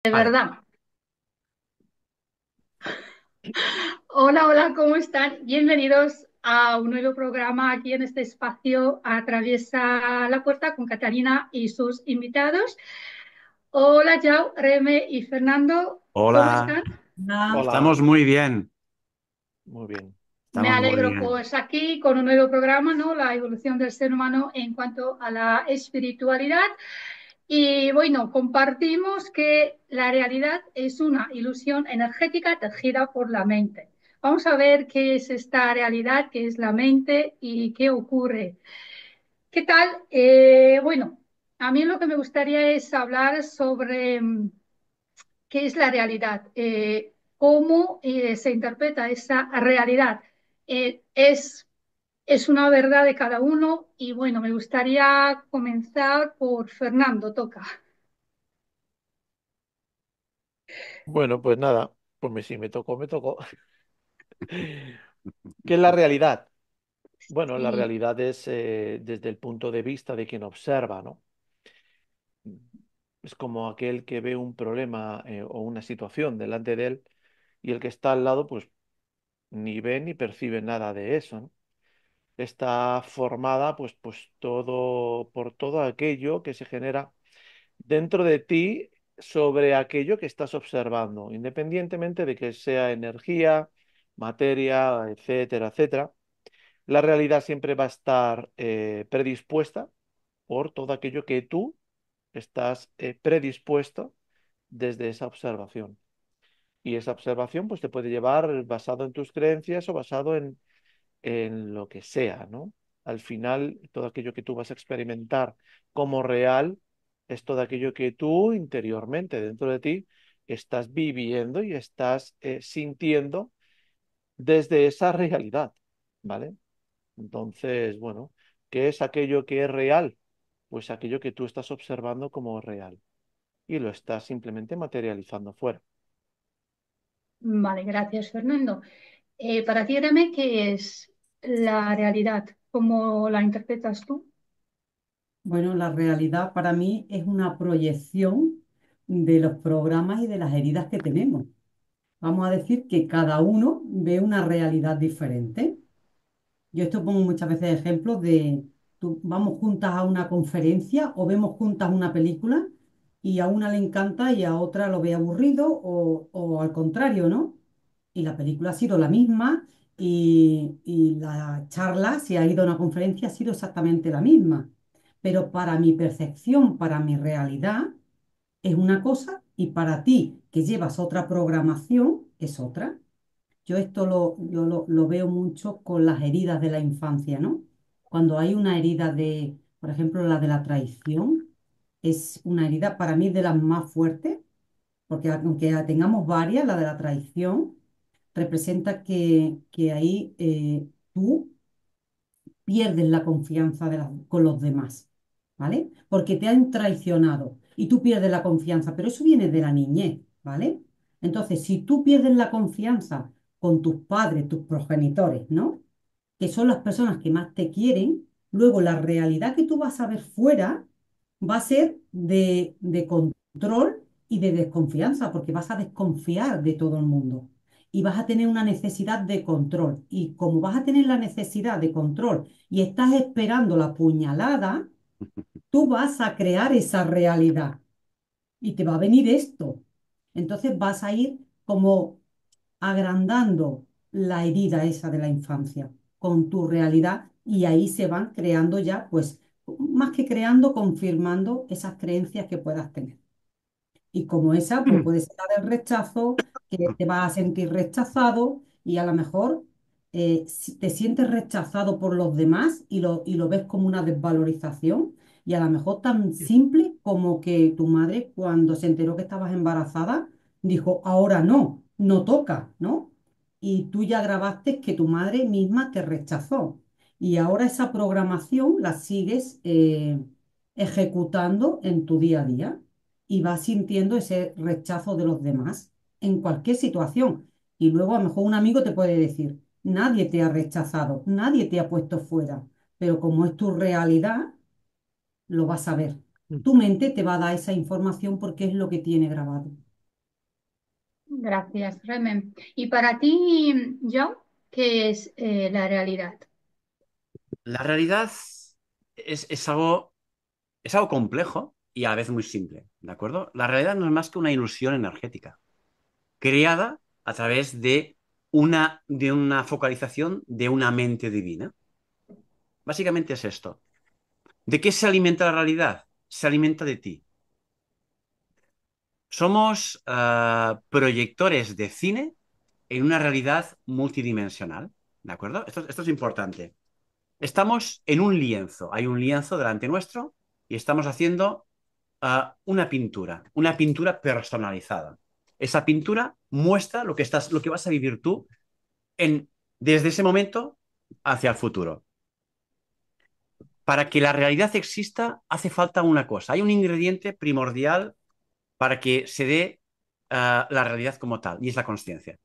De Vale. verdad. Hola, hola, ¿cómo están? Bienvenidos a un nuevo programa aquí en este espacio Atraviesa la Puerta con Catalina y sus invitados. Hola, Yao, Reme y Fernando, ¿cómo Hola, están? Ah, estamos Hola, muy bien, muy bien. Me estamos muy alegro, bien. pues aquí con un nuevo programa, ¿no? La evolución del ser humano en cuanto a la espiritualidad. Y bueno, compartimos que la realidad es una ilusión energética tejida por la mente. Vamos a ver qué es esta realidad, qué es la mente y qué ocurre. ¿Qué tal? Bueno, a mí lo que me gustaría es hablar sobre qué es la realidad, cómo se interpreta esa realidad. Es una verdad de cada uno y bueno, me gustaría comenzar por Fernando, toca. Bueno, pues nada, sí, me tocó, me tocó. ¿Qué es la realidad? Bueno, la Sí. realidad es desde el punto de vista de quien observa, ¿no? Es como aquel que ve un problema o una situación delante de él y el que está al lado, pues ni ve ni percibe nada de eso, ¿no? Está formada, pues todo por todo aquello que se genera dentro de ti sobre aquello que estás observando, independientemente de que sea energía, materia, etcétera, etcétera. La realidad siempre va a estar predispuesta por todo aquello que tú estás predispuesto desde esa observación. Y esa observación pues te puede llevar basado en tus creencias o basado en lo que sea, ¿no? Al final, todo aquello que tú vas a experimentar como real es todo aquello que tú interiormente, dentro de ti, estás viviendo y estás sintiendo desde esa realidad, ¿vale? Entonces, bueno, ¿qué es aquello que es real? Pues aquello que tú estás observando como real y lo estás simplemente materializando fuera. Vale, gracias, Fernando. Para ti, Reme, ¿qué es la realidad? ¿Cómo la interpretas tú? bueno, la realidad para mí es una proyección de los programas y de las heridas que tenemos. Vamos a decir que cada uno ve una realidad diferente. Yo esto pongo muchas veces ejemplos de, vamos juntas a una conferencia o vemos juntas una película y a una le encanta y a otra lo ve aburrido o al contrario, ¿no? Y la película ha sido la misma y la charla, si ha ido a una conferencia, ha sido exactamente la misma. Pero para mi percepción, para mi realidad, es una cosa y para ti, que llevas otra programación, es otra. Yo lo veo mucho con las heridas de la infancia, ¿no? Cuando hay una herida de, por ejemplo, la de la traición, es una herida para mí de las más fuertes, porque aunque tengamos varias, la de la traición representa que ahí tú pierdes la confianza con los demás, ¿vale? Porque te han traicionado y tú pierdes la confianza, pero eso viene de la niñez, ¿vale? Entonces, si tú pierdes la confianza con tus padres, tus progenitores, ¿no? Que son las personas que más te quieren, luego la realidad que tú vas a ver fuera va a ser de control y de desconfianza, porque vas a desconfiar de todo el mundo y vas a tener una necesidad de control. Y como vas a tener la necesidad de control y estás esperando la puñalada, tú vas a crear esa realidad y te va a venir esto. Entonces vas a ir como agrandando la herida esa de la infancia con tu realidad y ahí se van creando ya, pues, más que creando, confirmando esas creencias que puedas tener. Y como esa, pues puede ser la del rechazo, que te vas a sentir rechazado y a lo mejor si te sientes rechazado por los demás y lo ves como una desvalorización. Y a lo mejor tan simple como que tu madre, cuando se enteró que estabas embarazada, dijo, ahora no, no toca, ¿no? Y tú ya grabaste que tu madre misma te rechazó. Y ahora esa programación la sigues ejecutando en tu día a día y vas sintiendo ese rechazo de los demás en cualquier situación. Y luego a lo mejor un amigo te puede decir, nadie te ha rechazado, nadie te ha puesto fuera, pero como es tu realidad, lo vas a ver. Tu mente te va a dar esa información porque es lo que tiene grabado. Gracias, Remen. Y para ti, John, ¿qué es la realidad? La realidad es algo complejo y a la vez muy simple, ¿de acuerdo? La realidad no es más que una ilusión energética, creada a través de una focalización de una mente divina. Básicamente es esto. ¿De qué se alimenta la realidad? Se alimenta de ti. Somos proyectores de cine en una realidad multidimensional, ¿de acuerdo? Esto es importante. Estamos en un lienzo, hay un lienzo delante nuestro y estamos haciendo una pintura personalizada. Esa pintura muestra lo que vas a vivir tú en, desde ese momento hacia el futuro. Para que la realidad exista, hace falta una cosa. Hay un ingrediente primordial para que se dé la realidad como tal, y es la consciencia.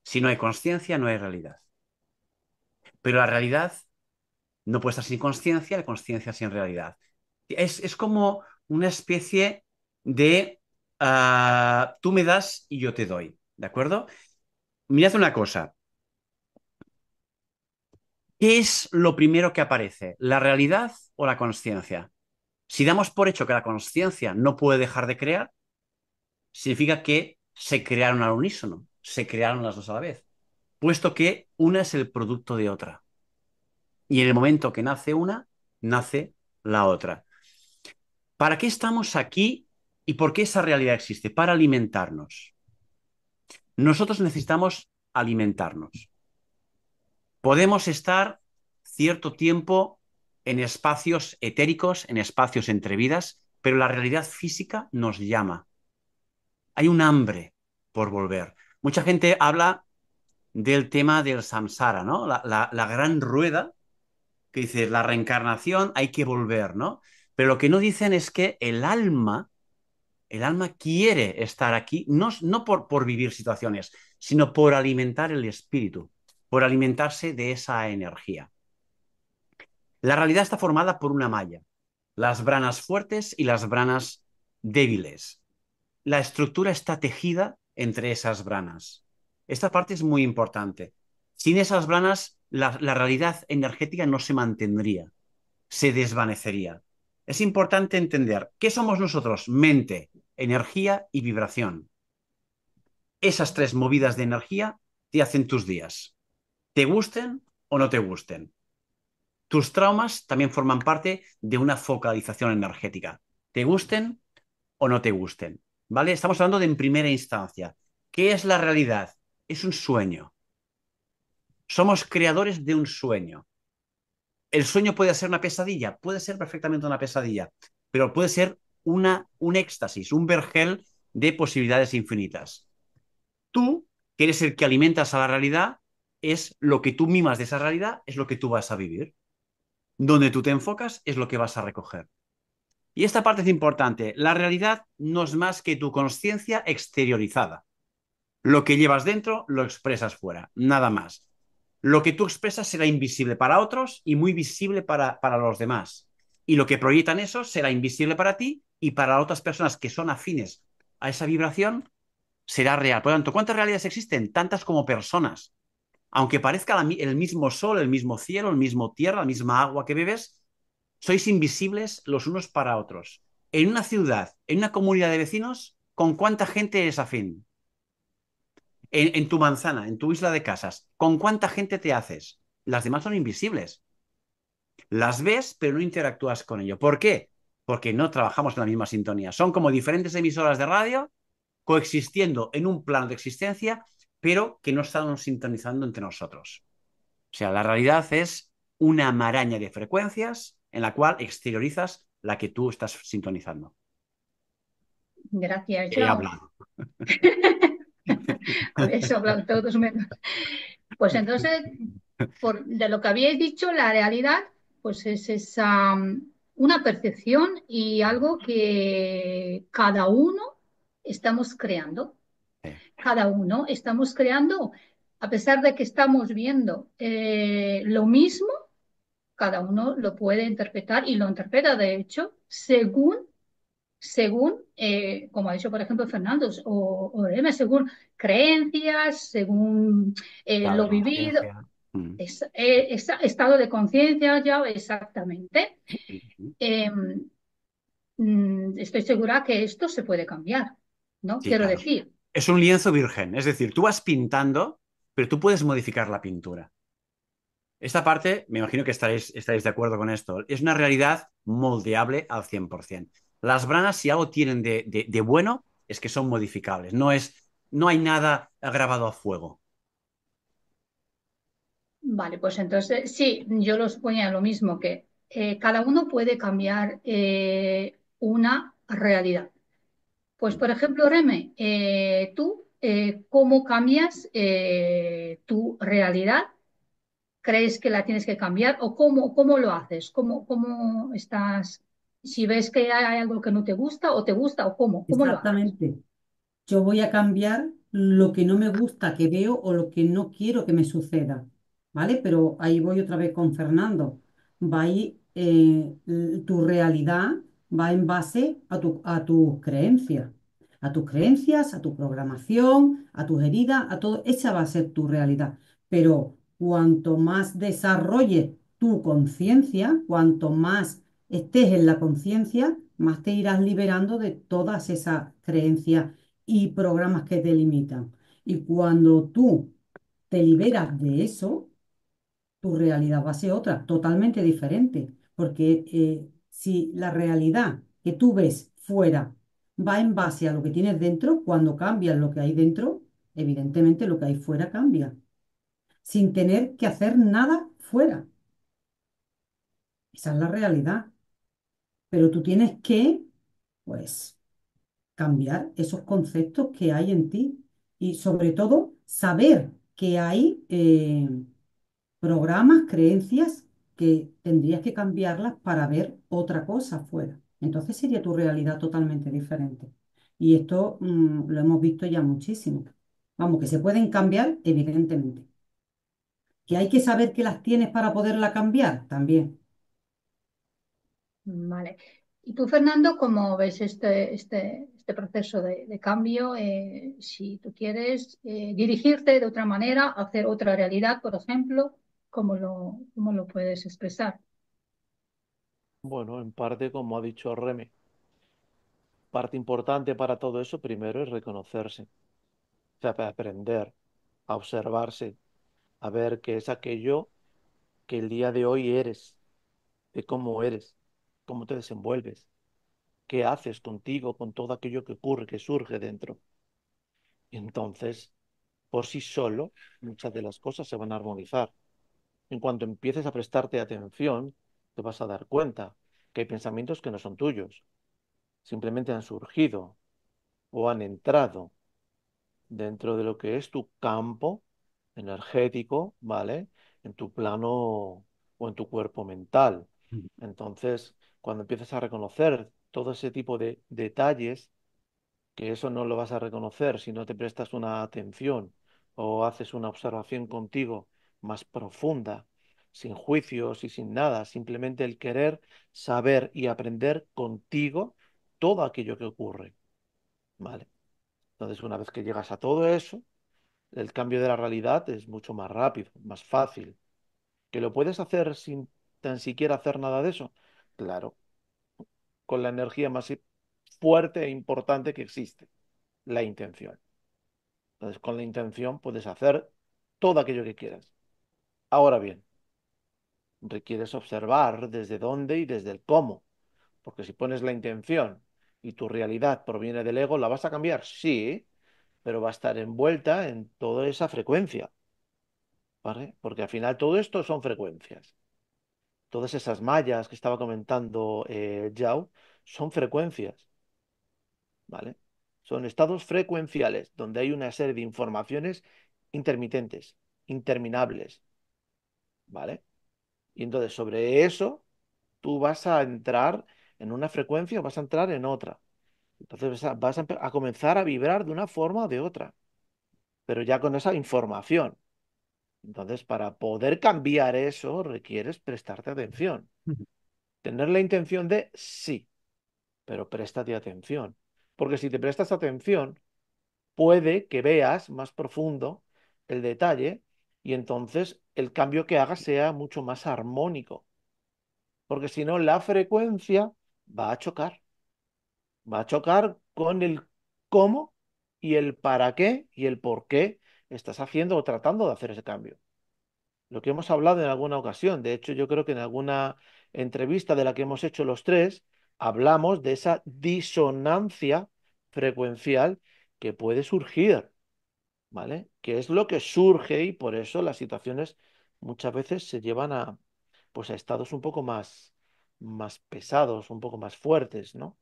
Si no hay consciencia, no hay realidad. Pero la realidad no puede estar sin consciencia, la consciencia sin realidad. Es como una especie de tú me das y yo te doy, ¿de acuerdo? Mirad una cosa. ¿Qué es lo primero que aparece? ¿La realidad o la consciencia? Si damos por hecho que la consciencia no puede dejar de crear, significa que se crearon al unísono, se crearon las dos a la vez, puesto que una es el producto de otra. Y en el momento que nace una, nace la otra. ¿Para qué estamos aquí y por qué esa realidad existe? Para alimentarnos. Nosotros necesitamos alimentarnos. Podemos estar cierto tiempo en espacios etéricos, en espacios entre vidas, pero la realidad física nos llama. Hay un hambre por volver. Mucha gente habla del tema del samsara, ¿no? La gran rueda que dice la reencarnación, hay que volver, ¿no? Pero lo que no dicen es que el alma quiere estar aquí, no por vivir situaciones, sino por alimentar el espíritu, por alimentarse de esa energía. La realidad está formada por una malla, las branas fuertes y las branas débiles. La estructura está tejida entre esas branas. Esta parte es muy importante. Sin esas branas, la realidad energética no se mantendría, se desvanecería. Es importante entender qué somos nosotros: mente, energía y vibración. Esas tres movidas de energía te hacen tus días, te gusten o no te gusten. Tus traumas también forman parte de una focalización energética, te gusten o no te gusten, ¿vale? Estamos hablando de en primera instancia. ¿Qué es la realidad? Es un sueño. Somos creadores de un sueño. ¿El sueño puede ser una pesadilla? Puede ser perfectamente una pesadilla, pero puede ser un éxtasis, un vergel de posibilidades infinitas. Tú, que eres el que alimentas a la realidad, es lo que tú mimas de esa realidad, es lo que tú vas a vivir. Donde tú te enfocas es lo que vas a recoger. Y esta parte es importante. La realidad no es más que tu conciencia exteriorizada. Lo que llevas dentro lo expresas fuera, nada más. Lo que tú expresas será invisible para otros y muy visible para los demás. Y lo que proyectan esos será invisible para ti y para otras personas que son afines a esa vibración será real. Por lo tanto, ¿cuántas realidades existen? Tantas como personas. Aunque parezca el mismo sol, el mismo cielo, el mismo tierra, la misma agua que bebes, sois invisibles los unos para otros. En una ciudad, en una comunidad de vecinos, ¿con cuánta gente eres afín? En tu manzana, en tu isla de casas, ¿con cuánta gente te haces? Las demás son invisibles. Las ves, pero no interactúas con ello. ¿Por qué? Porque no trabajamos en la misma sintonía. Son como diferentes emisoras de radio coexistiendo en un plano de existencia, pero que no están sintonizando entre nosotros. O sea, la realidad es una maraña de frecuencias en la cual exteriorizas la que tú estás sintonizando. Gracias, He John. hablado. Habéis hablado todos menos. Pues entonces, de lo que habíais dicho, la realidad, pues es esa, una percepción y algo que cada uno estamos creando. Cada uno estamos creando, a pesar de que estamos viendo lo mismo, cada uno lo puede interpretar y lo interpreta, de hecho, según según, como ha dicho por ejemplo Fernando o Eme, según creencias, según Estado de lo vivido, conciencia. Mm. estado de conciencia ya exactamente. Ujú. Em, Estoy segura que esto se puede cambiar, ¿no? Sí, Quiero claro. decir, Es un lienzo virgen, es decir, tú vas pintando, pero tú puedes modificar la pintura. Esta parte, me imagino que estaréis de acuerdo con esto, es una realidad moldeable al 100%. Las branas, si algo tienen de bueno, es que son modificables. No hay nada grabado a fuego. vale, pues entonces sí, yo lo suponía lo mismo, que cada uno puede cambiar una realidad. Pues, por ejemplo, Reme, tú, ¿cómo cambias tu realidad? ¿Crees que la tienes que cambiar o cómo lo haces? ¿Cómo estás? Si ves que hay algo que no te gusta o cómo lo haces. Exactamente. Yo voy a cambiar lo que no me gusta que veo o lo que no quiero que me suceda, ¿vale? Pero ahí voy otra vez con Fernando. Va ahí, tu realidad va en base a tus creencias, a tus creencias, a tu programación, a tus heridas, a todo. Esa va a ser tu realidad. Pero cuanto más desarrolles tu conciencia, cuanto más estés en la conciencia, más te irás liberando de todas esas creencias y programas que te limitan. Y cuando tú te liberas de eso, tu realidad va a ser otra, totalmente diferente. Porque si la realidad que tú ves fuera va en base a lo que tienes dentro, cuando cambias lo que hay dentro, evidentemente lo que hay fuera cambia, sin tener que hacer nada fuera. Esa es la realidad. Pero tú tienes que, pues, cambiar esos conceptos que hay en ti y sobre todo saber que hay programas, creencias que tendrías que cambiarlas para ver otra cosa afuera. Entonces sería tu realidad totalmente diferente. Y esto lo hemos visto ya muchísimo. Vamos, que se pueden cambiar, evidentemente. Que hay que saber que las tienes para poderla cambiar, también. Vale. ¿Y tú, Fernando, cómo ves este proceso de cambio? Si tú quieres dirigirte de otra manera, hacer otra realidad, por ejemplo, ¿cómo lo puedes expresar? Bueno, en parte, como ha dicho Remy, parte importante para todo eso primero es reconocerse, o sea, para aprender a observarse, a ver qué es aquello que el día de hoy eres, cómo te desenvuelves, qué haces contigo, con todo aquello que ocurre, que surge dentro. Y entonces, por sí solo, muchas de las cosas se van a armonizar. En cuanto empieces a prestarte atención, te vas a dar cuenta que hay pensamientos que no son tuyos, simplemente han surgido o han entrado dentro de lo que es tu campo energético, ¿vale? En tu plano o en tu cuerpo mental. Entonces, cuando empiezas a reconocer todo ese tipo de detalles, que eso no lo vas a reconocer si no te prestas una atención o haces una observación contigo más profunda, sin juicios y sin nada, simplemente el querer saber y aprender contigo todo aquello que ocurre, ¿vale? Entonces, una vez que llegas a todo eso, el cambio de la realidad es mucho más rápido, más fácil. ¿Que lo puedes hacer sin tan siquiera hacer nada de eso? Claro, con la energía más fuerte e importante que existe, la intención. Entonces, con la intención puedes hacer todo aquello que quieras. Ahora bien, requieres observar desde dónde y desde el cómo, porque si pones la intención y tu realidad proviene del ego, ¿la vas a cambiar? Sí, pero va a estar envuelta en toda esa frecuencia, ¿vale? Porque al final todo esto son frecuencias. Todas esas mallas que estaba comentando Yao son frecuencias, ¿vale? Son estados frecuenciales donde hay una serie de informaciones intermitentes, interminables, ¿vale? Y entonces sobre eso tú vas a entrar en una frecuencia o vas a entrar en otra. Entonces a comenzar a vibrar de una forma o de otra, pero ya con esa información. Entonces, para poder cambiar eso, requieres prestarte atención. Tener la intención de sí, pero préstate atención. Porque si te prestas atención, puede que veas más profundo el detalle y entonces el cambio que hagas sea mucho más armónico. Porque si no, la frecuencia va a chocar. Va a chocar con el cómo y el para qué y el por qué estás haciendo o tratando de hacer ese cambio. Lo que hemos hablado en alguna ocasión, de hecho yo creo que en alguna entrevista de la que hemos hecho los tres, hablamos de esa disonancia frecuencial que puede surgir, ¿vale? Que es lo que surge y por eso las situaciones muchas veces se llevan a, pues a estados un poco más pesados, un poco más fuertes, ¿no?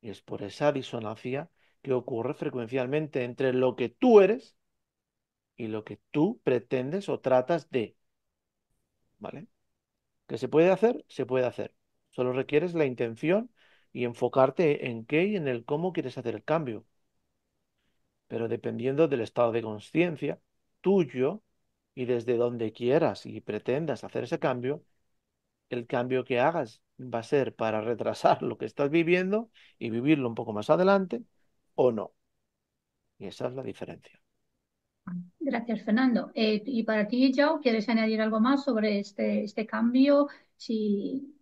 Y es por esa disonancia que ocurre frecuencialmente entre lo que tú eres y lo que tú pretendes o tratas de, ¿vale? ¿Que se puede hacer? Se puede hacer. Solo requieres la intención y enfocarte en qué y en el cómo quieres hacer el cambio. Pero dependiendo del estado de conciencia tuyo y desde donde quieras y pretendas hacer ese cambio, el cambio que hagas va a ser para retrasar lo que estás viviendo y vivirlo un poco más adelante o no. Y esa es la diferencia. Gracias, Fernando. Y para ti, Joe, ¿quieres añadir algo más sobre este cambio? Si,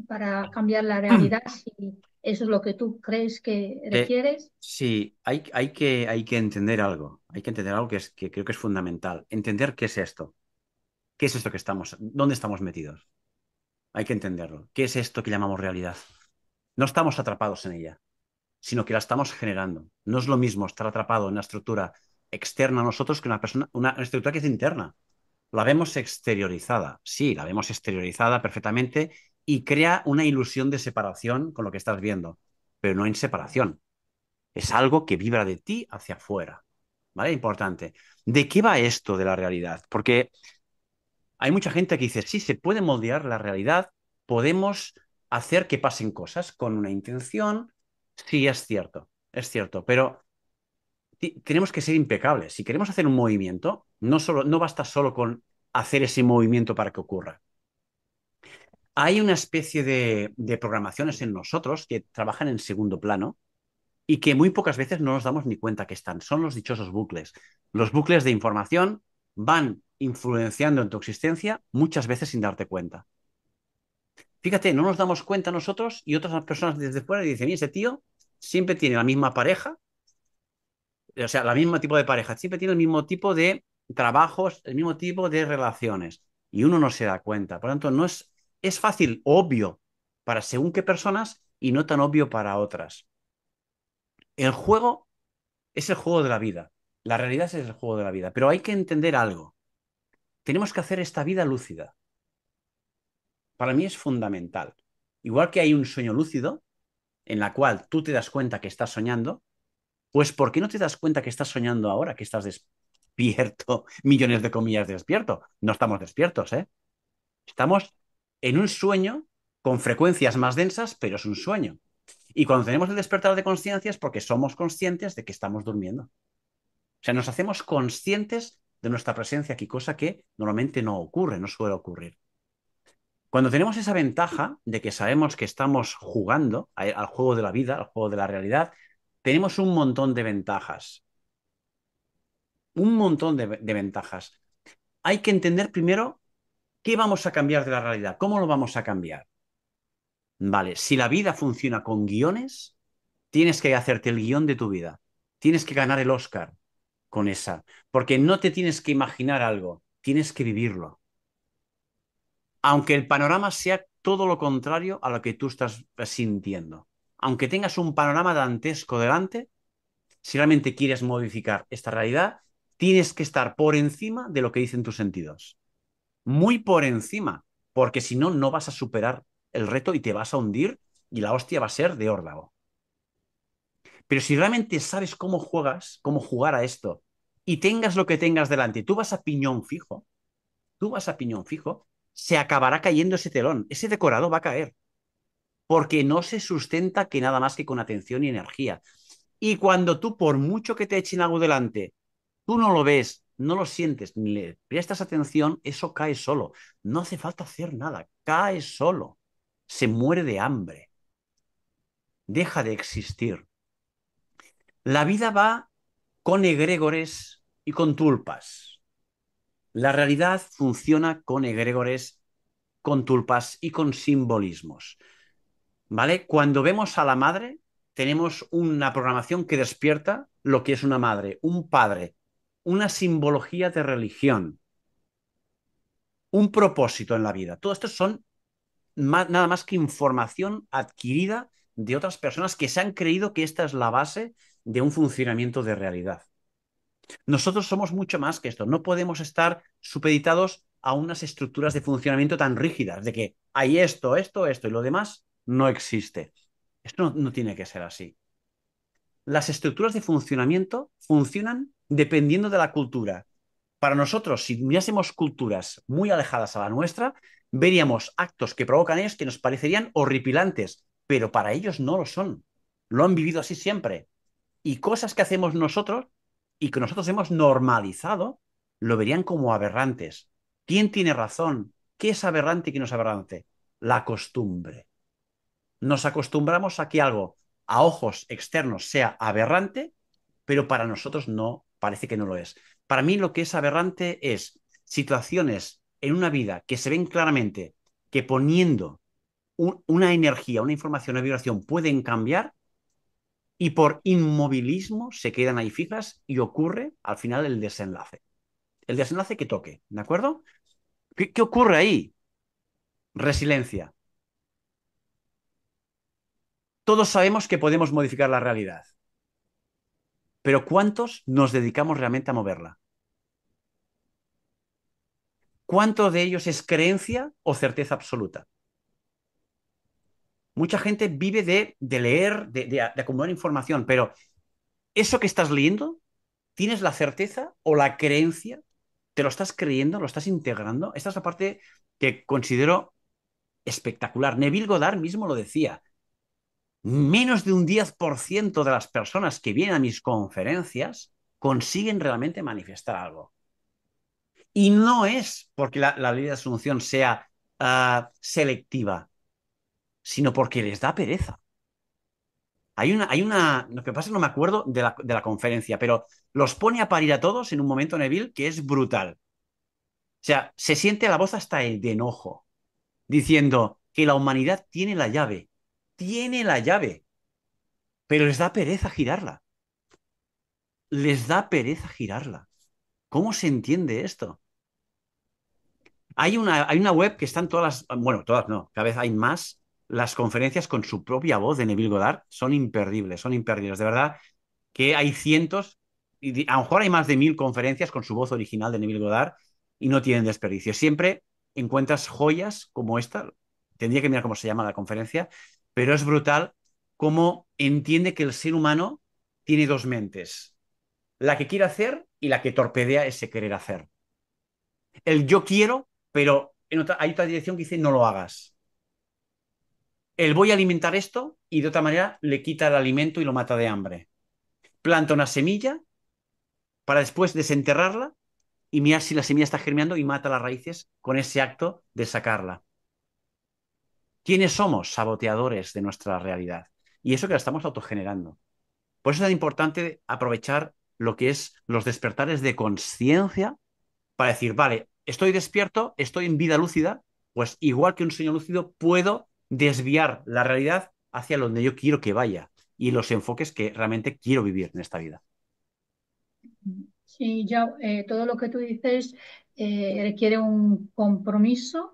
para cambiar la realidad, si eso es lo que tú crees que requieres. Sí, hay que entender algo. Hay que entender algo que creo que es fundamental. Entender qué es esto. ¿Qué es esto que estamos? ¿Dónde estamos metidos? Hay que entenderlo. ¿Qué es esto que llamamos realidad? No estamos atrapados en ella, sino que la estamos generando. No es lo mismo estar atrapado en una estructura externa a nosotros que una estructura que es interna. La vemos exteriorizada, sí, la vemos exteriorizada perfectamente y crea una ilusión de separación con lo que estás viendo, pero no en separación. Es algo que vibra de ti hacia afuera, ¿vale? Importante. ¿De qué va esto de la realidad? Porque hay mucha gente que dice, sí, se puede moldear la realidad, podemos hacer que pasen cosas con una intención. Sí, es cierto, pero tenemos que ser impecables. Si queremos hacer un movimiento, no basta solo con hacer ese movimiento para que ocurra. Hay una especie de programaciones en nosotros que trabajan en segundo plano y que muy pocas veces no nos damos ni cuenta que están. Son los dichosos bucles. Los bucles de información van influenciando en tu existencia muchas veces sin darte cuenta. Fíjate, no nos damos cuenta nosotros y otras personas desde fuera dicen, mira, ese tío siempre tiene la misma pareja, o sea, el mismo tipo de pareja, siempre tiene el mismo tipo de trabajos, el mismo tipo de relaciones. Y uno no se da cuenta. Por lo tanto, es fácil, obvio, para según qué personas y no tan obvio para otras. El juego es el juego de la vida. La realidad es el juego de la vida. Pero hay que entender algo. Tenemos que hacer esta vida lúcida. Para mí es fundamental. Igual que hay un sueño lúcido, en la cual tú te das cuenta que estás soñando, pues ¿por qué no te das cuenta que estás soñando ahora, que estás despierto, millones de comillas despierto? No estamos despiertos, ¿eh? Estamos en un sueño con frecuencias más densas, pero es un sueño. Y cuando tenemos el despertar de conciencia es porque somos conscientes de que estamos durmiendo. O sea, nos hacemos conscientes de nuestra presencia aquí, cosa que normalmente no ocurre, no suele ocurrir. Cuando tenemos esa ventaja de que sabemos que estamos jugando al juego de la vida, al juego de la realidad, tenemos un montón de ventajas. Un montón de ventajas. Hay que entender primero qué vamos a cambiar de la realidad, cómo lo vamos a cambiar. Vale, si la vida funciona con guiones, tienes que hacerte el guión de tu vida. Tienes que ganar el Oscar con esa, porque no te tienes que imaginar algo, tienes que vivirlo. Aunque el panorama sea todo lo contrario a lo que tú estás sintiendo. Aunque tengas un panorama dantesco delante, si realmente quieres modificar esta realidad, tienes que estar por encima de lo que dicen tus sentidos. Muy por encima, porque si no, no vas a superar el reto y te vas a hundir y la hostia va a ser de órdago. Pero si realmente sabes cómo juegas, cómo jugar a esto, y tengas lo que tengas delante, tú vas a piñón fijo, se acabará cayendo ese telón, ese decorado va a caer, porque no se sustenta que nada más que con atención y energía. Y cuando tú, por mucho que te echen algo delante, tú no lo ves, no lo sientes, ni le prestas atención, eso cae solo. No hace falta hacer nada, cae solo. Se muere de hambre. deja de existir. La vida va con egregores y con tulpas. La realidad funciona con egregores, con tulpas y con simbolismos. ¿Vale? Cuando vemos a la madre, tenemos una programación que despierta lo que es una madre, un padre, una simbología de religión, un propósito en la vida. Todo esto son nada más que información adquirida de otras personas que se han creído que esta es la base de un funcionamiento de realidad. Nosotros somos mucho más que esto. No podemos estar supeditados a unas estructuras de funcionamiento tan rígidas, de que hay esto, esto, esto y lo demás no existe. Esto no tiene que ser así. Las estructuras de funcionamiento funcionan dependiendo de la cultura. Para nosotros, si mirásemos culturas muy alejadas a la nuestra, veríamos actos que provocan ellos que nos parecerían horripilantes, pero para ellos no lo son. Lo han vivido así siempre. Y cosas que hacemos nosotros y que nosotros hemos normalizado, lo verían como aberrantes. ¿Quién tiene razón? ¿Qué es aberrante y qué no es aberrante? La costumbre. Nos acostumbramos a que algo a ojos externos sea aberrante, pero para nosotros no, parece que no lo es. Para mí lo que es aberrante es situaciones en una vida que se ven claramente que poniendo una energía, una información, una vibración pueden cambiar y por inmovilismo se quedan ahí fijas y ocurre al final el desenlace. El desenlace que toque, ¿de acuerdo? ¿Qué ocurre ahí? Resiliencia. Todos sabemos que podemos modificar la realidad, pero ¿cuántos nos dedicamos realmente a moverla? ¿Cuánto de ellos es creencia o certeza absoluta? Mucha gente vive de leer, de acumular información, pero eso que estás leyendo, ¿tienes la certeza o la creencia? ¿Te lo estás creyendo? ¿Lo estás integrando? Esta es la parte que considero espectacular. Neville Goddard mismo lo decía. Menos de un 10% de las personas que vienen a mis conferencias consiguen realmente manifestar algo. Y no es porque la ley de asunción sea selectiva, sino porque les da pereza. Lo que pasa es que no me acuerdo de la conferencia, pero los pone a parir a todos en un momento, Neville, que es brutal. O sea, se siente la voz hasta el de enojo, diciendo que la humanidad tiene la llave, pero les da pereza girarla. Les da pereza girarla. ¿Cómo se entiende esto? Hay una web que están todas bueno, todas no, cada vez hay más, las conferencias con su propia voz de Neville Goddard son imperdibles, de verdad que hay cientos, y a lo mejor hay más de 1000 conferencias con su voz original de Neville Goddard y no tienen desperdicio. Siempre encuentras joyas como esta, tendría que mirar cómo se llama la conferencia, pero es brutal cómo entiende que el ser humano tiene dos mentes, la que quiere hacer y la que torpedea ese querer hacer. El yo quiero, pero hay otra dirección que dice no lo hagas. El voy a alimentar esto y de otra manera le quita el alimento y lo mata de hambre. Planta una semilla para después desenterrarla y mirar si la semilla está germinando y mata las raíces con ese acto de sacarla. ¿Quiénes somos? Saboteadores de nuestra realidad. Y eso que la estamos autogenerando. Por eso es tan importante aprovechar lo que es los despertares de conciencia para decir, vale, estoy despierto, estoy en vida lúcida, pues igual que un sueño lúcido, puedo desviar la realidad hacia donde yo quiero que vaya y los enfoques que realmente quiero vivir en esta vida. Sí, ya todo lo que tú dices requiere un compromiso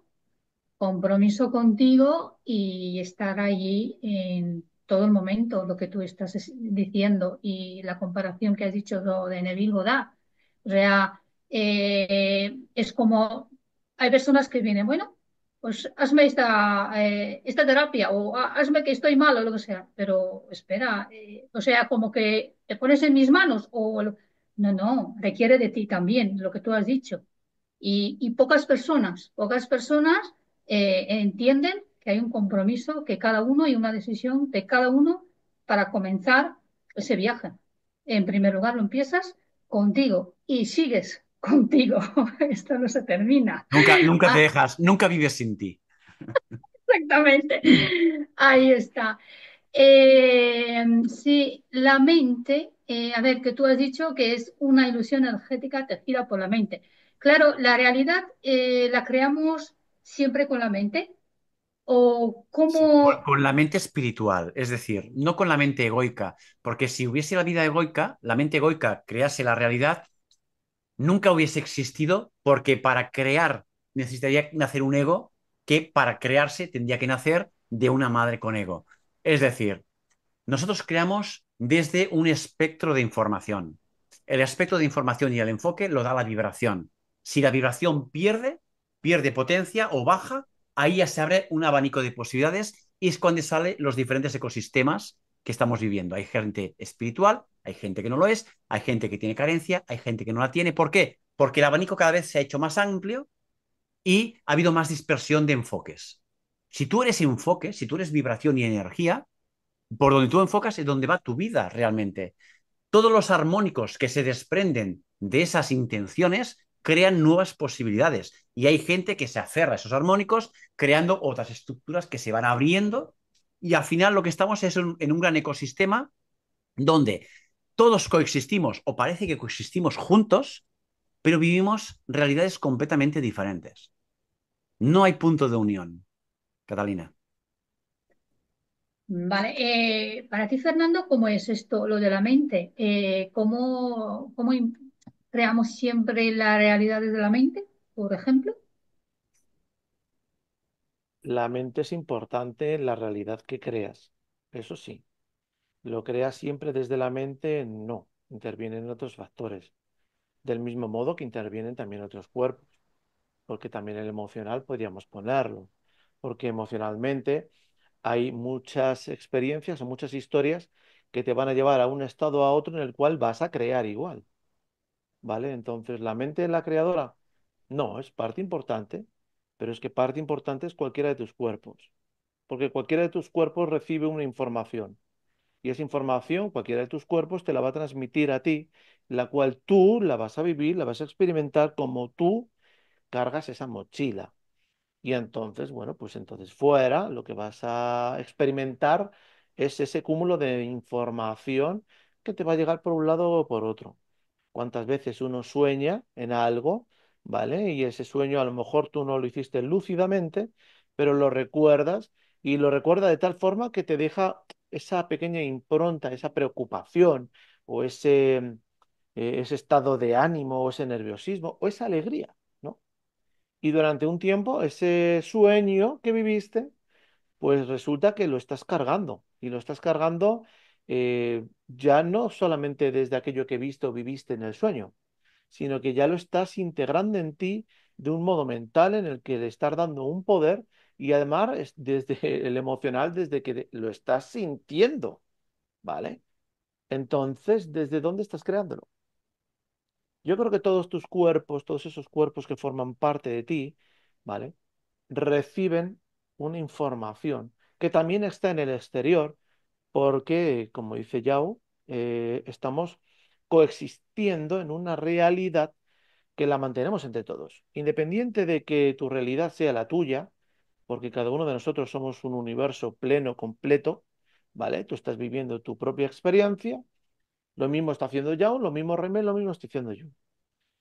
contigo y estar allí en todo el momento, lo que tú estás diciendo y la comparación que has dicho de Neville Goddard. O sea, es como, hay personas que vienen, bueno, pues hazme esta terapia o hazme que estoy mal o lo que sea, pero espera, o sea, como que te pones en mis manos o... No, no, requiere de ti también, lo que tú has dicho. Y pocas personas entienden que hay un compromiso, que cada uno y una decisión de cada uno para comenzar ese viaje. En primer lugar, lo empiezas contigo y sigues contigo. Esto no se termina. Nunca te Ah, dejas, nunca vives sin ti. exactamente. Ahí está. Sí, la mente, a ver, que tú has dicho que es una ilusión energética tejida por la mente. Claro, la realidad la creamos siempre con la mente. ¿O Sí, cómo? con la mente espiritual, es decir, no con la mente egoica, porque si hubiese la vida egoica, la mente egoica crease la realidad, nunca hubiese existido, porque para crear necesitaría nacer un ego que para crearse tendría que nacer de una madre con ego. Es decir, nosotros creamos desde un espectro de información. El espectro de información y el enfoque lo da la vibración. Si la vibración pierde potencia o baja, ahí ya se abre un abanico de posibilidades y es cuando salen los diferentes ecosistemas que estamos viviendo. Hay gente espiritual, hay gente que no lo es, hay gente que tiene carencia, hay gente que no la tiene. ¿Por qué? Porque el abanico cada vez se ha hecho más amplio y ha habido más dispersión de enfoques. Si tú eres enfoque, si tú eres vibración y energía, por donde tú enfocas es donde va tu vida realmente. Todos los armónicos que se desprenden de esas intenciones crean nuevas posibilidades y hay gente que se aferra a esos armónicos creando otras estructuras que se van abriendo y al final lo que estamos es en un gran ecosistema donde todos coexistimos o parece que coexistimos juntos, pero vivimos realidades completamente diferentes. No hay punto de unión, Catalina. Vale, para ti, Fernando, ¿cómo es esto, lo de la mente? ¿Cómo creamos siempre la realidad desde la mente, por ejemplo? La mente es importante en la realidad que creas. Eso sí, lo creas siempre desde la mente, no. Intervienen otros factores. Del mismo modo que intervienen también otros cuerpos, porque también el emocional podríamos ponerlo, porque emocionalmente hay muchas experiencias o muchas historias que te van a llevar a un estado a otro en el cual vas a crear igual, ¿vale? Entonces, ¿la mente es la creadora? No, es parte importante, pero es que parte importante es cualquiera de tus cuerpos, porque cualquiera de tus cuerpos recibe una información. Y esa información, cualquiera de tus cuerpos te la va a transmitir a ti, la cual tú la vas a vivir, la vas a experimentar como tú cargas esa mochila. Y entonces, bueno, pues entonces fuera lo que vas a experimentar es ese cúmulo de información que te va a llegar por un lado o por otro. ¿Cuántas veces uno sueña en algo, ¿vale? Y ese sueño a lo mejor tú no lo hiciste lúcidamente, pero lo recuerdas y lo recuerda de tal forma que te deja esa pequeña impronta, esa preocupación o ese estado de ánimo o ese nerviosismo o esa alegría, ¿no? Y durante un tiempo ese sueño que viviste, pues resulta que lo estás cargando y lo estás cargando ya no solamente desde aquello que viste o viviste en el sueño, sino que ya lo estás integrando en ti de un modo mental en el que le estás dando un poder y además desde el emocional, desde que lo estás sintiendo, ¿vale? Entonces, ¿desde dónde estás creándolo? Yo creo que todos tus cuerpos, todos esos cuerpos que forman parte de ti, ¿vale? Reciben una información que también está en el exterior, porque, como dice Yao, estamos coexistiendo en una realidad que la mantenemos entre todos. Independiente de que tu realidad sea la tuya, porque cada uno de nosotros somos un universo pleno, completo, ¿vale? Tú estás viviendo tu propia experiencia, lo mismo está haciendo Yao, lo mismo Remel, lo mismo estoy haciendo yo.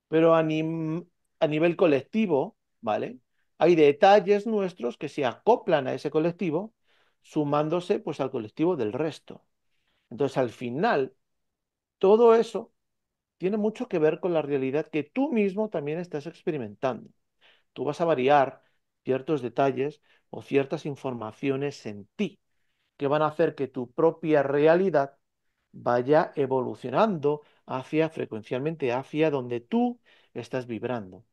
Pero a nivel colectivo, ¿vale? Hay detalles nuestros que se acoplan a ese colectivo, sumándose pues al colectivo del resto. Entonces, al final, todo eso tiene mucho que ver con la realidad que tú mismo también estás experimentando. Tú vas a variar ciertos detalles o ciertas informaciones en ti que van a hacer que tu propia realidad vaya evolucionando hacia frecuencialmente hacia donde tú estás vibrando.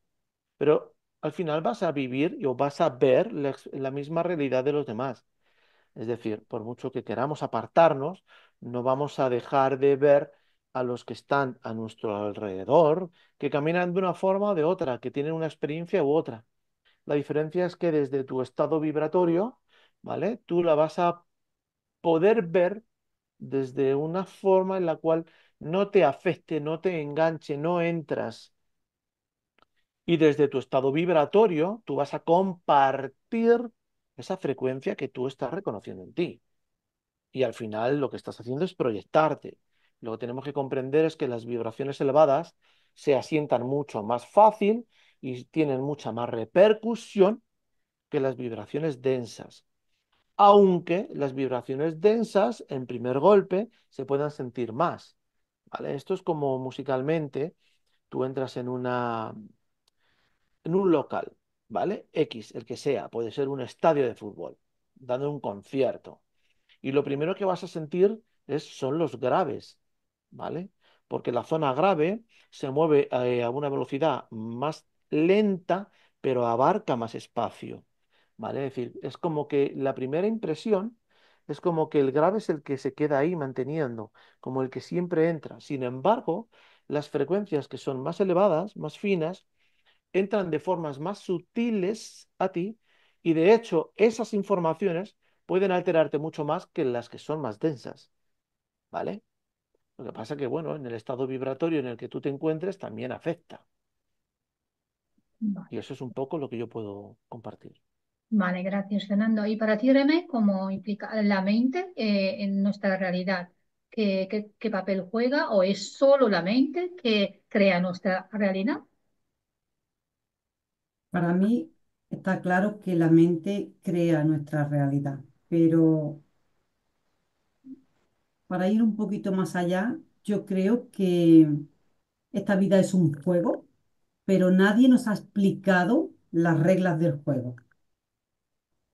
Pero al final vas a vivir o vas a ver la misma realidad de los demás. Es decir, por mucho que queramos apartarnos, no vamos a dejar de ver a los que están a nuestro alrededor, que caminan de una forma o de otra, que tienen una experiencia u otra. La diferencia es que desde tu estado vibratorio, ¿vale? Tú la vas a poder ver desde una forma en la cual no te afecte, no te enganche, no entras. Y desde tu estado vibratorio, tú vas a compartir esa frecuencia que tú estás reconociendo en ti. y al final lo que estás haciendo es proyectarte. Lo que tenemos que comprender es que las vibraciones elevadas se asientan mucho más fácil y tienen mucha más repercusión que las vibraciones densas, aunque las vibraciones densas en primer golpe se puedan sentir más, ¿vale? Esto es como musicalmente, tú entras en un local, ¿vale? X, el que sea, puede ser un estadio de fútbol, dando un concierto. Y lo primero que vas a sentir son los graves, ¿vale? Porque la zona grave se mueve a una velocidad más lenta, pero abarca más espacio, ¿vale? Es decir, es como que la primera impresión es como que el grave es el que se queda ahí manteniendo, como el que siempre entra. Sin embargo, las frecuencias que son más elevadas, más finas, entran de formas más sutiles a ti y de hecho esas informaciones pueden alterarte mucho más que las que son más densas, ¿vale? Lo que pasa que, bueno, en el estado vibratorio en el que tú te encuentres también afecta. Vale, Y eso es un poco lo que yo puedo compartir. vale, gracias, Fernando. Y para ti, René, ¿cómo implica la mente en nuestra realidad? ¿Qué papel juega o es solo la mente que crea nuestra realidad? Para mí está claro que la mente crea nuestra realidad, pero para ir un poquito más allá, yo creo que esta vida es un juego, pero nadie nos ha explicado las reglas del juego.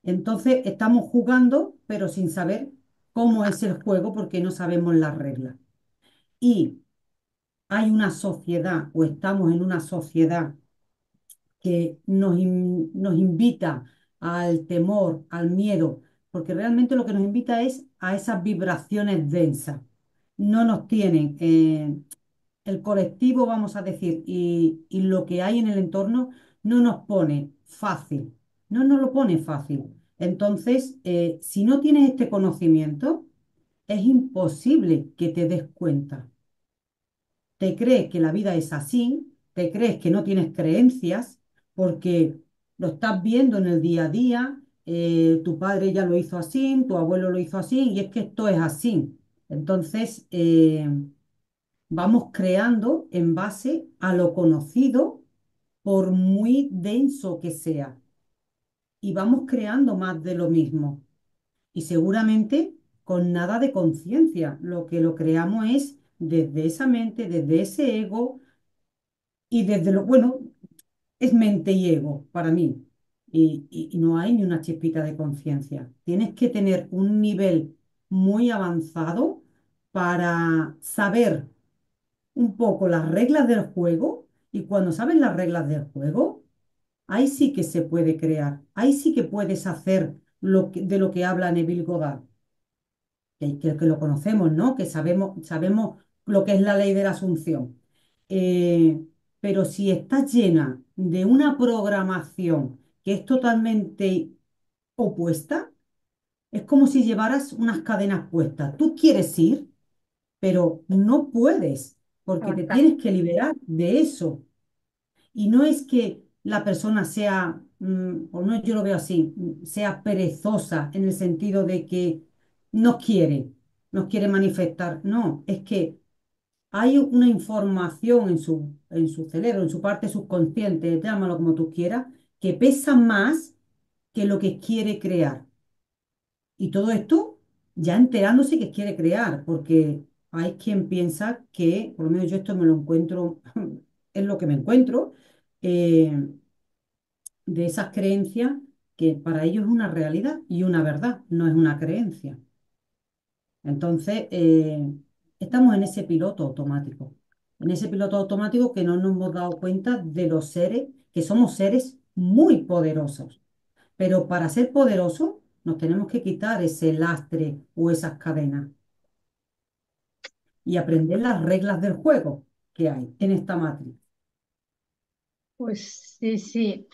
Entonces estamos jugando, pero sin saber cómo es el juego porque no sabemos las reglas. Y hay una sociedad o estamos en una sociedad que nos invita al temor, al miedo, porque realmente lo que nos invita es a esas vibraciones densas. No nos tienen el colectivo, vamos a decir, y lo que hay en el entorno no nos pone fácil, no nos lo pone fácil. Entonces, si no tienes este conocimiento, es imposible que te des cuenta. Te crees que la vida es así, te crees que no tienes creencias porque lo estás viendo en el día a día, tu padre ya lo hizo así, tu abuelo lo hizo así, y es que esto es así. Entonces, vamos creando en base a lo conocido, por muy denso que sea, y vamos creando más de lo mismo. Y seguramente con nada de conciencia, lo que lo creamos es desde esa mente, desde ese ego y desde lo, bueno, es mente y ego para mí. Y no hay ni una chispita de conciencia. Tienes que tener un nivel muy avanzado para saber un poco las reglas del juego. Y cuando sabes las reglas del juego, ahí sí que se puede crear. Ahí sí que puedes hacer de lo que habla Neville Goddard, que lo conocemos, ¿no? Que sabemos lo que es la ley de la asunción. Eh, pero si estás llena de una programación que es totalmente opuesta, es como si llevaras unas cadenas puestas. Tú quieres ir, pero no puedes, porque te Avanzar. tienes que liberar de eso. Y no es que la persona sea, o no, yo lo veo así, sea perezosa en el sentido de que no quiere, no quiere manifestar. No, es que hay una información en su cerebro, en su parte subconsciente, llámalo como tú quieras, que pesa más que lo que quiere crear. Y todo esto ya enterándose que quiere crear, porque hay quien piensa que, por lo menos yo esto me lo encuentro, es lo que me encuentro, eh, de esas creencias que para ellos es una realidad y una verdad, no es una creencia. Entonces, estamos en ese piloto automático que no nos hemos dado cuenta de los seres, que somos seres muy poderosos. Pero para ser poderosos nos tenemos que quitar ese lastre o esas cadenas y aprender las reglas del juego que hay en esta matriz. Pues sí, sí.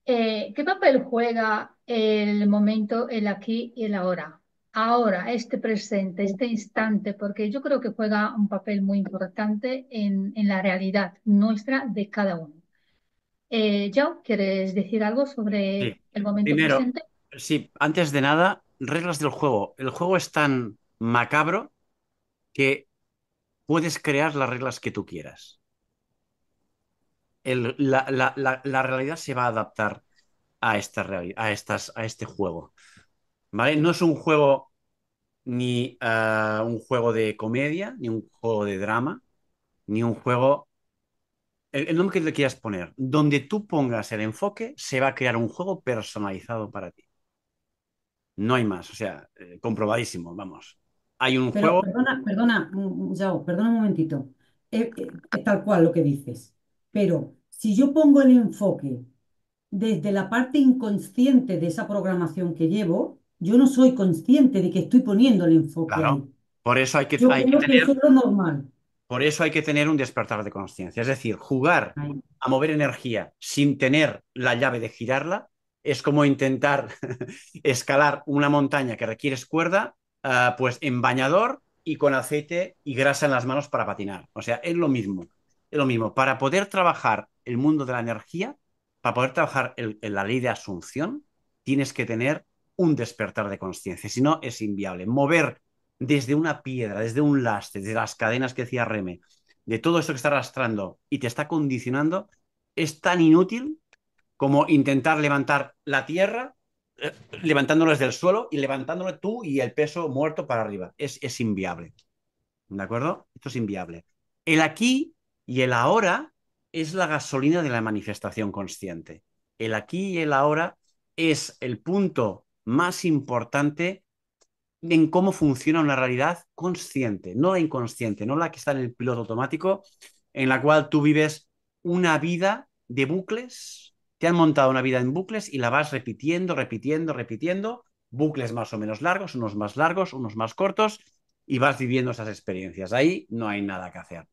¿Qué papel juega el momento, el aquí y el ahora? Ahora, este presente, este instante, porque yo creo que juega un papel muy importante en la realidad nuestra de cada uno. Joe, ¿quieres decir algo sobre Sí. el momento Primero, presente? sí, antes de nada, reglas del juego. El juego es tan macabro que puedes crear las reglas que tú quieras. La realidad se va a adaptar a a este juego, ¿vale? No es un juego ni un juego de comedia, ni un juego de drama, ni un juego... El nombre que le quieras poner. Donde tú pongas el enfoque, se va a crear un juego personalizado para ti. No hay más, o sea, comprobadísimo, vamos. Hay un Pero juego, Yao, perdona un momentito. Es tal cual lo que dices. Pero si yo pongo el enfoque desde la parte inconsciente de esa programación que llevo, yo no soy consciente de que estoy poniendo el enfoque claro. ahí. Por eso Yo hay que creo que eso tener es lo normal. Por eso hay que tener un despertar de conciencia. Es decir, jugar Ahí. a mover energía sin tener la llave de girarla es como intentar escalar una montaña que requiere cuerda, pues en bañador y con aceite y grasa en las manos para patinar. O sea, es lo mismo. Es lo mismo. Para poder trabajar el mundo de la energía, para poder trabajar la ley de asunción, tienes que tener un despertar de conciencia. Si no, es inviable. Mover desde una piedra, desde un lastre, desde las cadenas que decía Reme, de todo esto que está arrastrando y te está condicionando, es tan inútil como intentar levantar la tierra, levantándolo desde el suelo y levantándolo tú y el peso muerto para arriba. Es inviable. ¿De acuerdo? Esto es inviable. El aquí y el ahora es la gasolina de la manifestación consciente. El aquí y el ahora es el punto más importante en cómo funciona una realidad consciente, no la inconsciente, no la que está en el piloto automático, en la cual tú vives una vida de bucles, te han montado una vida en bucles y la vas repitiendo, repitiendo, repitiendo, bucles más o menos largos, unos más cortos, y vas viviendo esas experiencias. Ahí no hay nada que hacer.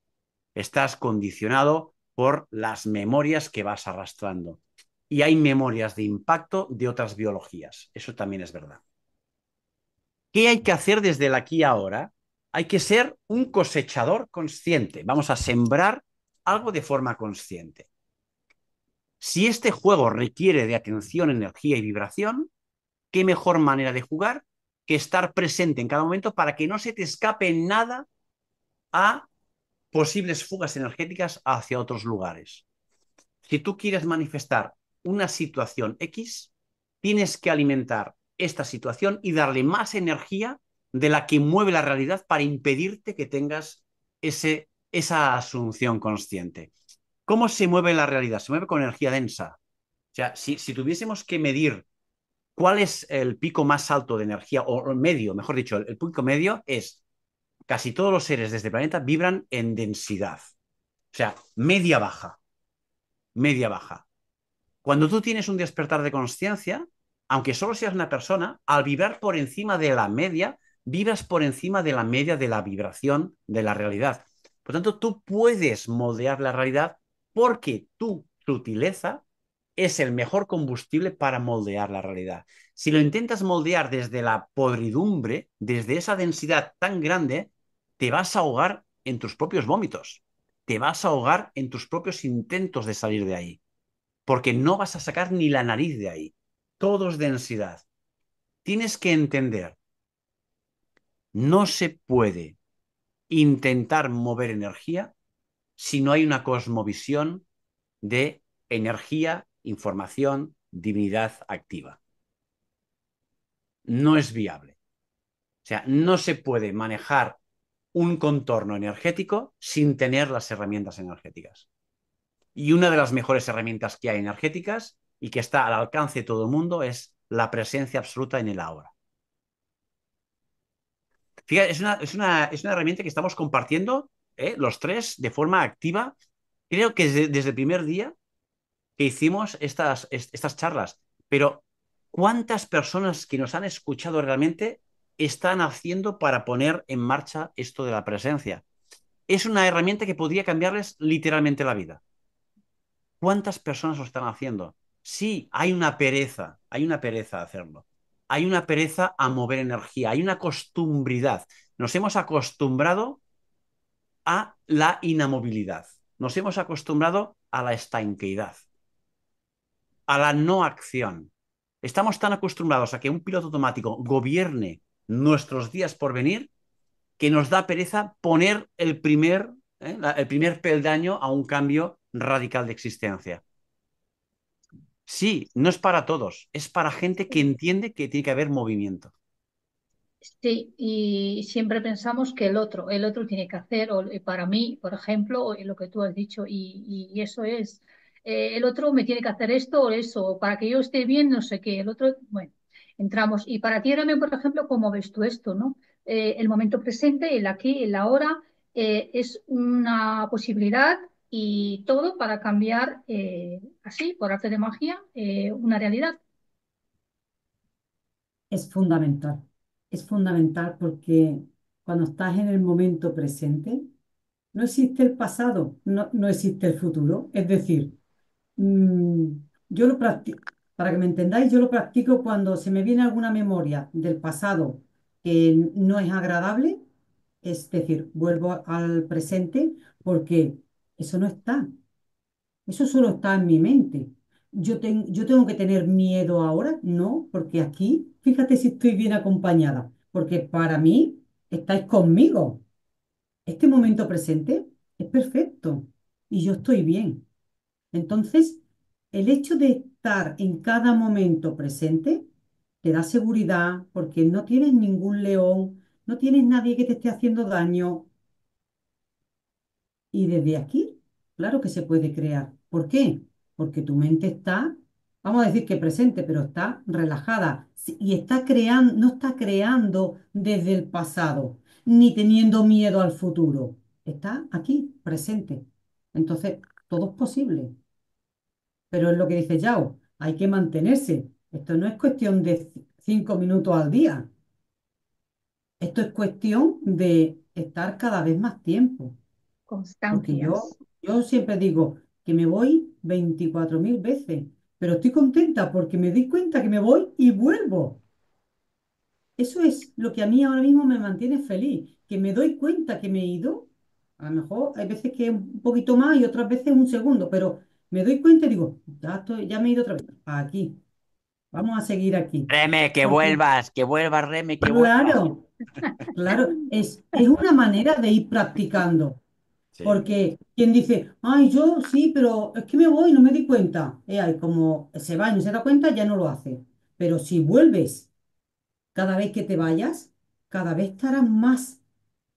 Estás condicionado por las memorias que vas arrastrando. Y hay memorias de impacto de otras biologías. Eso también es verdad. ¿Qué hay que hacer desde el aquí y ahora? Hay que ser un cosechador consciente. Vamos a sembrar algo de forma consciente. Si este juego requiere de atención, energía y vibración, ¿qué mejor manera de jugar que estar presente en cada momento para que no se te escape nada a posibles fugas energéticas hacia otros lugares? Si tú quieres manifestar una situación X, tienes que alimentar esta situación y darle más energía de la que mueve la realidad para impedirte que tengas esa asunción consciente. ¿Cómo se mueve la realidad? Se mueve con energía densa. O sea, si tuviésemos que medir cuál es el pico más alto de energía, o medio, mejor dicho, el pico medio es casi todos los seres de este planeta vibran en densidad. O sea, media baja, media baja. Cuando tú tienes un despertar de conciencia, aunque solo seas una persona, al vibrar por encima de la media, vibras por encima de la media de la vibración de la realidad. Por tanto, tú puedes moldear la realidad porque tu sutileza es el mejor combustible para moldear la realidad. Si lo intentas moldear desde la podridumbre, desde esa densidad tan grande, te vas a ahogar en tus propios vómitos. Te vas a ahogar en tus propios intentos de salir de ahí porque no vas a sacar ni la nariz de ahí. Todo es densidad. Tienes que entender, no se puede intentar mover energía si no hay una cosmovisión de energía, información, divinidad activa. No es viable. O sea, no se puede manejar un contorno energético sin tener las herramientas energéticas. Y una de las mejores herramientas que hay energéticas y que está al alcance de todo el mundo es la presencia absoluta en el ahora. Fíjate, es una herramienta que estamos compartiendo los tres de forma activa. Creo que desde el primer día que hicimos estas charlas, pero ¿cuántas personas que nos han escuchado realmente están haciendo para poner en marcha esto de la presencia? Es una herramienta que podría cambiarles literalmente la vida. ¿Cuántas personas lo están haciendo? Sí, hay una pereza a hacerlo. Hay una pereza a mover energía, hay una costumbridad. Nos hemos acostumbrado a la inamovilidad. Nos hemos acostumbrado a la estanqueidad, a la no acción. Estamos tan acostumbrados a que un piloto automático gobierne nuestros días por venir que nos da pereza poner el primer peldaño a un cambio radical de existencia. Sí, no es para todos, es para gente que entiende que tiene que haber movimiento. Sí, y siempre pensamos que el otro tiene que hacer, o para mí, por ejemplo, o lo que tú has dicho, y eso es, el otro me tiene que hacer esto o eso, o para que yo esté bien, no sé qué, el otro, bueno, entramos. Y para ti, Remy, por ejemplo, ¿cómo ves tú esto, no? El momento presente, el aquí, el ahora, es una posibilidad y todo para cambiar, así, por arte de magia, una realidad. Es fundamental. Es fundamental porque cuando estás en el momento presente, no existe el pasado, no existe el futuro. Es decir, mm, yo lo practico, para que me entendáis, yo lo practico cuando se me viene alguna memoria del pasado que no es agradable, es decir, vuelvo al presente porque eso no está. Eso solo está en mi mente. Yo tengo que tener miedo ahora, no, porque aquí, fíjate si estoy bien acompañada, porque para mí estáis conmigo. Este momento presente es perfecto y yo estoy bien. Entonces, el hecho de estar en cada momento presente te da seguridad porque no tienes ningún león, no tienes nadie que te esté haciendo daño, y desde aquí, claro que se puede crear. ¿Por qué? Porque tu mente está, vamos a decir que presente, pero está relajada y está creando, no está creando desde el pasado, ni teniendo miedo al futuro. Está aquí, presente. Entonces, todo es posible. Pero es lo que dice Yao, hay que mantenerse. Esto no es cuestión de 5 minutos al día. Esto es cuestión de estar cada vez más tiempo. Porque Constancias. yo siempre digo que me voy 24.000 veces, pero estoy contenta porque me di cuenta que me voy y vuelvo. Eso es lo que a mí ahora mismo me mantiene feliz, que me doy cuenta que me he ido. A lo mejor hay veces que es un poquito más y otras veces un segundo, pero me doy cuenta y digo, ya estoy, ya me he ido otra vez. Aquí, vamos a seguir aquí. Reme, Porque, que vuelvas, Reme, que vuelvas. claro, claro, es una manera de ir practicando. Sí. Porque quien dice, ay, yo sí, pero es que me voy, no me di cuenta. Ay, como se va y no se da cuenta, ya no lo hace. Pero si vuelves cada vez que te vayas, cada vez estarás más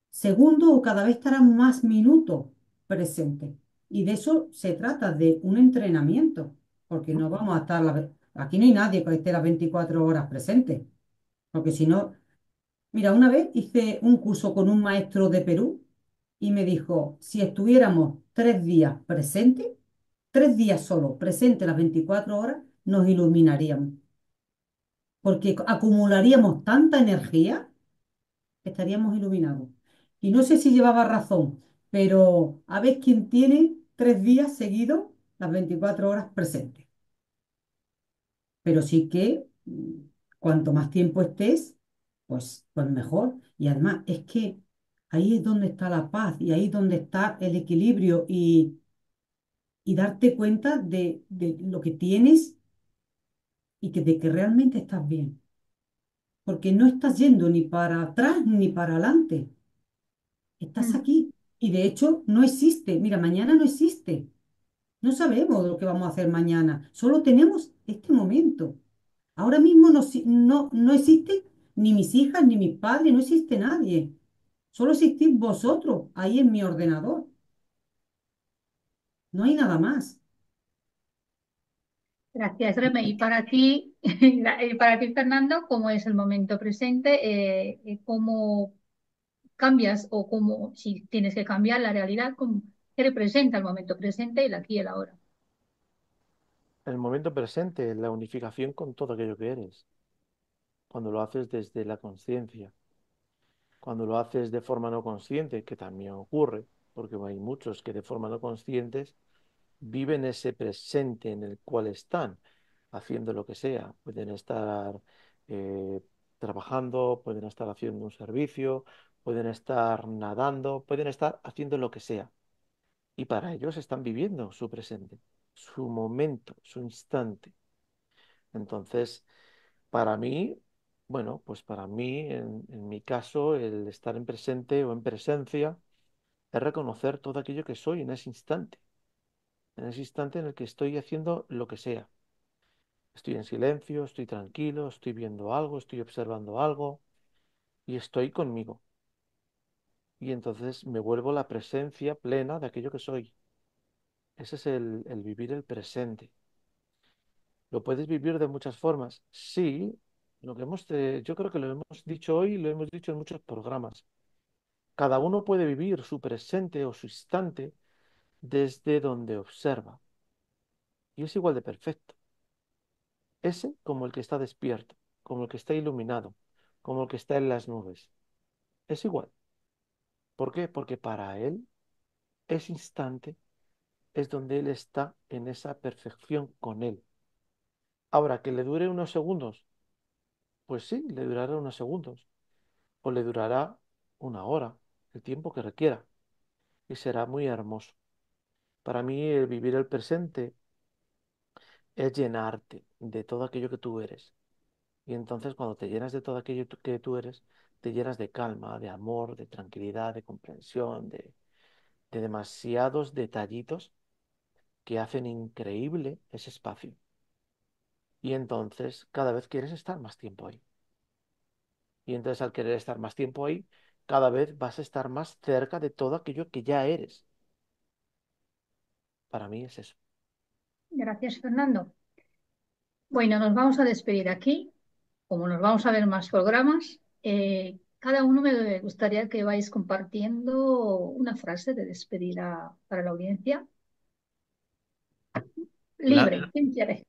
segundos o cada vez estarás más minutos presente. Y de eso se trata, de un entrenamiento. Porque no vamos a estar, aquí no hay nadie que esté las 24 horas presente. Porque si no, mira, una vez hice un curso con un maestro de Perú y me dijo, si estuviéramos 3 días presentes, 3 días solo presentes las 24 horas, nos iluminaríamos, porque acumularíamos tanta energía que estaríamos iluminados. Y no sé si llevaba razón, pero a ver quién tiene 3 días seguidos las 24 horas presentes. Pero sí que cuanto más tiempo estés, pues mejor. Y además es que ahí es donde está la paz y ahí es donde está el equilibrio y darte cuenta de lo que tienes y de que realmente estás bien. Porque no estás yendo ni para atrás ni para adelante. Estás Mm. aquí. Y de hecho no existe. Mira, mañana no existe. No sabemos lo que vamos a hacer mañana. Solo tenemos este momento. Ahora mismo no existe ni mis hijas, ni mis padres, no existe nadie. Solo existís vosotros ahí en mi ordenador. No hay nada más. Gracias, Reme. Y para ti, Fernando, ¿cómo es el momento presente? ¿Cómo cambias o cómo, si tienes que cambiar la realidad, qué representa el momento presente, el aquí y el ahora? El momento presente, la unificación con todo aquello que eres, cuando lo haces desde la conciencia, cuando lo haces de forma no consciente, que también ocurre, porque hay muchos que de forma no conscientes viven ese presente en el cual están, haciendo lo que sea. Pueden estar eh, trabajando, pueden estar haciendo un servicio, pueden estar nadando, pueden estar haciendo lo que sea. Y para ellos están viviendo su presente, su momento, su instante. Entonces, para mí, Bueno, pues para mí, en mi caso, el estar en presente o en presencia es reconocer todo aquello que soy en ese instante en el que estoy haciendo lo que sea. Estoy en silencio, estoy tranquilo, estoy viendo algo, estoy observando algo y estoy conmigo. Y entonces me vuelvo la presencia plena de aquello que soy. Ese es el vivir el presente. ¿Lo puedes vivir de muchas formas? Sí, yo creo que lo hemos dicho hoy y lo hemos dicho en muchos programas. Cada uno puede vivir su presente o su instante desde donde observa. Y es igual de perfecto. Ese como el que está despierto, como el que está iluminado, como el que está en las nubes. Es igual. ¿Por qué? Porque para él ese instante es donde él está en esa perfección con él. Ahora, que le dure unos segundos, pues sí, le durará unos segundos. O le durará una hora, el tiempo que requiera. Y será muy hermoso. Para mí, el vivir el presente es llenarte de todo aquello que tú eres. Y entonces, cuando te llenas de todo aquello que tú eres, te llenas de calma, de amor, de tranquilidad, de comprensión, de demasiados detallitos que hacen increíble ese espacio. Y entonces, cada vez quieres estar más tiempo ahí. Y entonces, al querer estar más tiempo ahí, cada vez vas a estar más cerca de todo aquello que ya eres. Para mí es eso. Gracias, Fernando. Bueno, nos vamos a despedir aquí. Como nos vamos a ver más programas, cada uno me gustaría que vais compartiendo una frase de despedida para la audiencia. La- Libre, ¿quién quiere?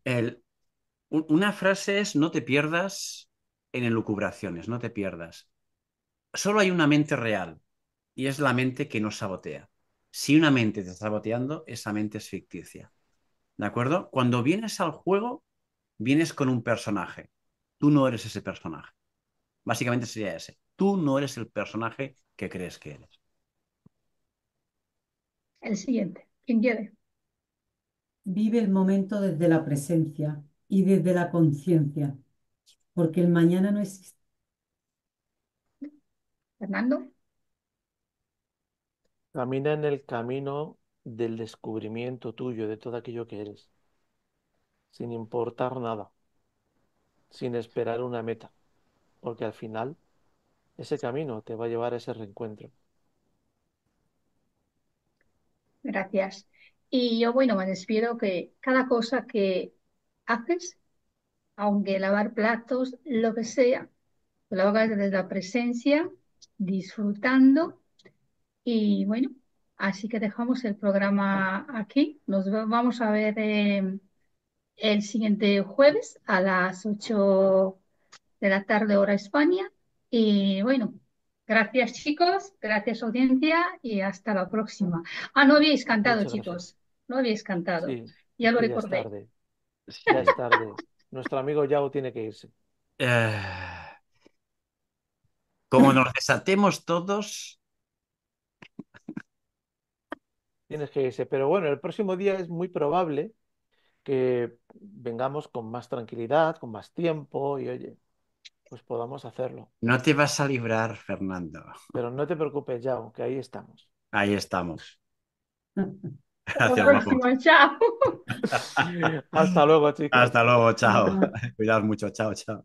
el- una frase es no te pierdas en elucubraciones, no te pierdas. Solo hay una mente real y es la mente que nos sabotea. Si una mente te está saboteando, esa mente es ficticia. ¿De acuerdo? Cuando vienes al juego, vienes con un personaje. Tú no eres ese personaje. Básicamente sería ese. Tú no eres el personaje que crees que eres. El siguiente, ¿quién quiere? Vive el momento desde la presencia y desde la conciencia, porque el mañana no existe. Fernando. Camina en el camino del descubrimiento tuyo, de todo aquello que eres, sin importar nada, sin esperar una meta, porque al final ese camino te va a llevar a ese reencuentro. Gracias. Y yo, bueno, me despido que cada cosa que haces, aunque lavar platos, lo que sea, lo hagas desde la presencia, disfrutando. Y bueno, así que dejamos el programa aquí. Vamos a ver el siguiente jueves a las 8 de la tarde, hora España. Y bueno, gracias chicos, gracias audiencia y hasta la próxima. Ah, no habéis cantado, Muchas gracias. chicos, no habéis cantado. Sí, Ya es lo que ya es recordé. tarde, ya es tarde. Nuestro amigo Yao tiene que irse. Eh, como nos desatemos todos, Tienes que irse. Pero bueno, el próximo día es muy probable que vengamos con más tranquilidad, con más tiempo y oye, pues podamos hacerlo. no te vas a librar, Fernando. Pero no te preocupes, Yao, que ahí estamos. Ahí estamos. Hasta la Gracias, guapo. próxima, chao. Hasta luego, chicos. Hasta luego, chao. Cuidaos mucho, chao, chao.